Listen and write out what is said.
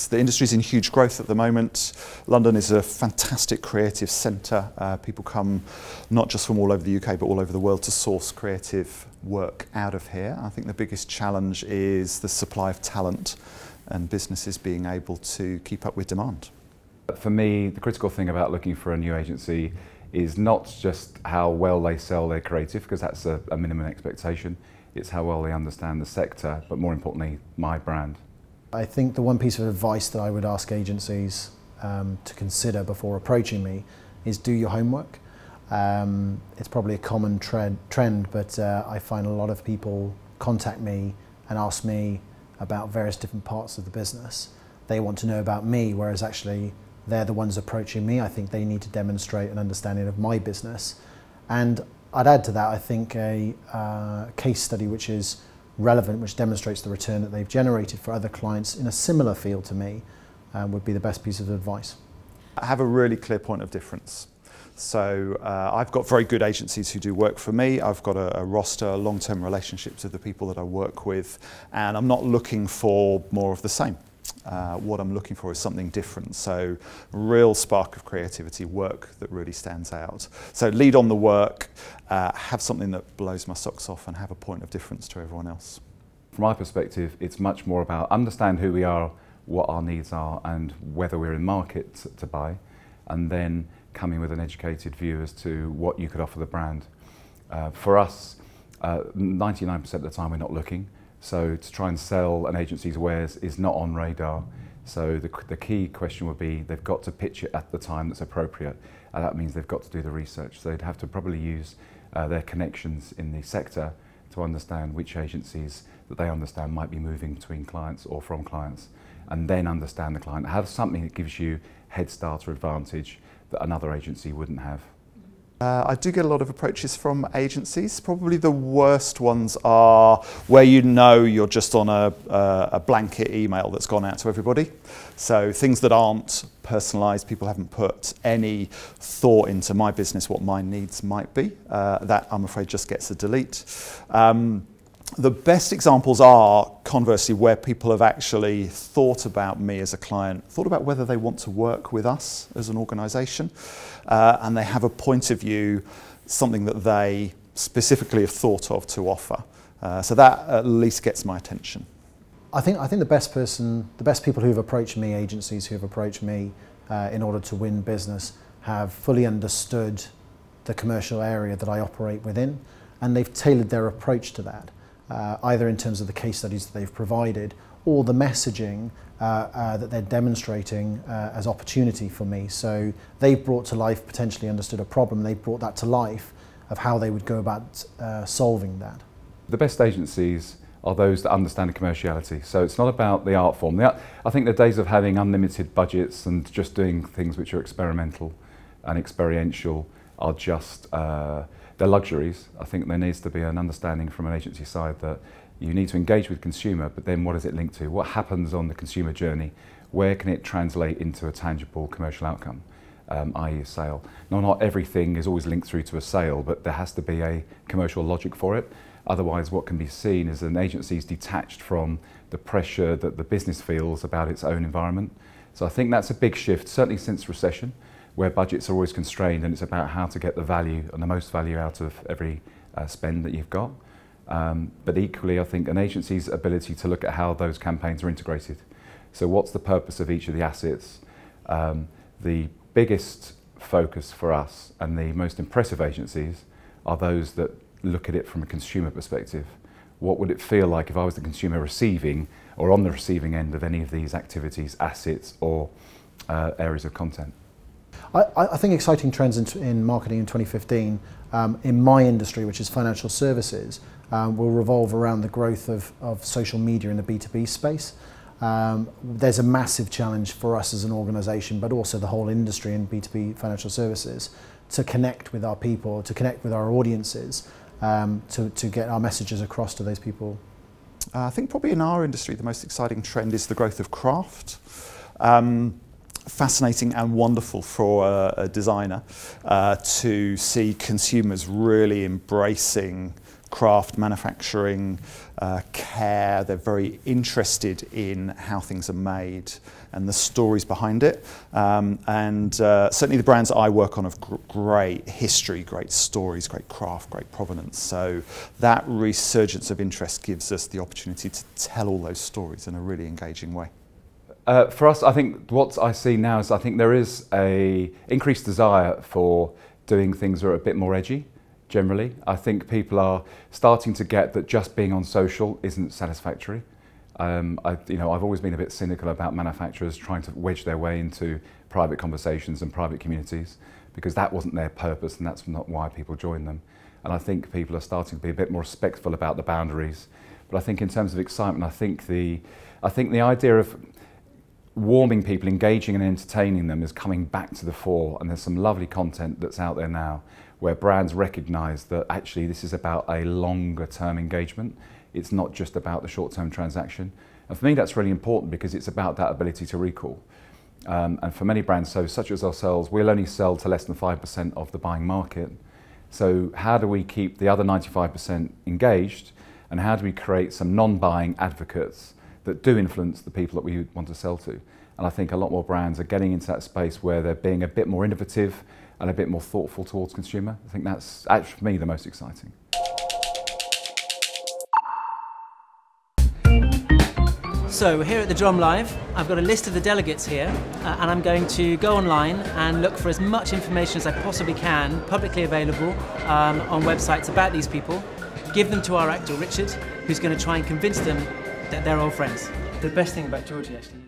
The industry's in huge growth at the moment. London is a fantastic creative centre. People come not just from all over the UK but all over the world to source creative work out of here. I think the biggest challenge is the supply of talent and businesses being able to keep up with demand. For me, the critical thing about looking for a new agency is not just how well they sell their creative, because that's a minimum expectation. It's how well they understand the sector, but more importantly, my brand. I think the one piece of advice that I would ask agencies to consider before approaching me is do your homework. It's probably a common trend, but I find a lot of people contact me and ask me about various different parts of the business. They want to know about me, whereas actually they're the ones approaching me. I think they need to demonstrate an understanding of my business. And I'd add to that, I think, a case study which is relevant, which demonstrates the return that they've generated for other clients in a similar field to me, would be the best piece of advice. I have a really clear point of difference. So I've got very good agencies who do work for me. I've got a roster, long-term relationships with the people that I work with, and I'm not looking for more of the same. What I'm looking for is something different. So real spark of creativity, work that really stands out. So lead on the work, have something that blows my socks off and have a point of difference to everyone else. From my perspective, it's much more about understand who we are, what our needs are, and whether we're in market to buy, and then coming with an educated view as to what you could offer the brand. For us, 99% of the time we're not looking. So to try and sell an agency's wares is not on radar. So the key question would be they've got to pitch it at the time that's appropriate. And that means they've got to do the research. So they'd have to probably use their connections in the sector to understand which agencies that they understand might be moving between clients or from clients, and then understand the client. Have something that gives you head start or advantage that another agency wouldn't have. I do get a lot of approaches from agencies. Probably the worst ones are where you know you're just on a blanket email that's gone out to everybody. So things that aren't personalised, people haven't put any thought into my business, what my needs might be. That, I'm afraid, just gets a delete. The best examples are, conversely, where people have actually thought about me as a client, thought about whether they want to work with us as an organisation, and they have a point of view, something that they specifically have thought of to offer. So that at least gets my attention. I think the best people who have approached me, agencies who have approached me in order to win business, have fully understood the commercial area that I operate within, and they've tailored their approach to that. Either in terms of the case studies that they've provided or the messaging that they're demonstrating as opportunity for me. So they've brought to life, potentially understood a problem, they've brought that to life of how they would go about solving that. The best agencies are those that understand the commerciality. So it's not about the art form. I think the days of having unlimited budgets and just doing things which are experimental and experiential are just they're luxuries. I think there needs to be an understanding from an agency side that you need to engage with consumer, but then what does it link to? What happens on the consumer journey? Where can it translate into a tangible commercial outcome, i.e. a sale? Not everything is always linked through to a sale, but there has to be a commercial logic for it. Otherwise, what can be seen is an agency is detached from the pressure that the business feels about its own environment. So I think that's a big shift, certainly since recession, where budgets are always constrained, and it's about how to get the value and the most value out of every spend that you've got. But equally, I think an agency's ability to look at how those campaigns are integrated. So what's the purpose of each of the assets? The biggest focus for us and the most impressive agencies are those that look at it from a consumer perspective. What would it feel like if I was the consumer receiving or on the receiving end of any of these activities, assets or areas of content? I think exciting trends in marketing in 2015 in my industry, which is financial services, will revolve around the growth of social media in the B2B space. There's a massive challenge for us as an organisation, but also the whole industry in B2B financial services, to connect with our people, to connect with our audiences, to get our messages across to those people. I think probably in our industry the most exciting trend is the growth of craft. Fascinating and wonderful for a designer to see consumers really embracing craft, manufacturing, care. They're very interested in how things are made and the stories behind it. Certainly the brands I work on have great history, great stories, great craft, great provenance. So that resurgence of interest gives us the opportunity to tell all those stories in a really engaging way. For us, I think what I see now is I think there is a increased desire for doing things that are a bit more edgy. Generally, I think people are starting to get that just being on social isn't satisfactory. I've always been a bit cynical about manufacturers trying to wedge their way into private conversations and private communities, because that wasn't their purpose and that's not why people joined them. And I think people are starting to be a bit more respectful about the boundaries. But I think in terms of excitement, I think the idea of warming people, engaging and entertaining them is coming back to the fore, and there's some lovely content that's out there now where brands recognise that actually this is about a longer term engagement. It's not just about the short term transaction. And for me that's really important because it's about that ability to recall. And for many brands, such as ourselves, we'll only sell to less than 5% of the buying market. So how do we keep the other 95% engaged, and how do we create some non-buying advocates that do influence the people that we want to sell to? And I think a lot more brands are getting into that space where they're being a bit more innovative and a bit more thoughtful towards consumer. I think that's actually for me the most exciting. So here at the Drum Live, I've got a list of the delegates here, and I'm going to go online and look for as much information as I possibly can, publicly available on websites about these people, give them to our actor Richard, who's going to try and convince them that they're all friends. The best thing about Georgie actually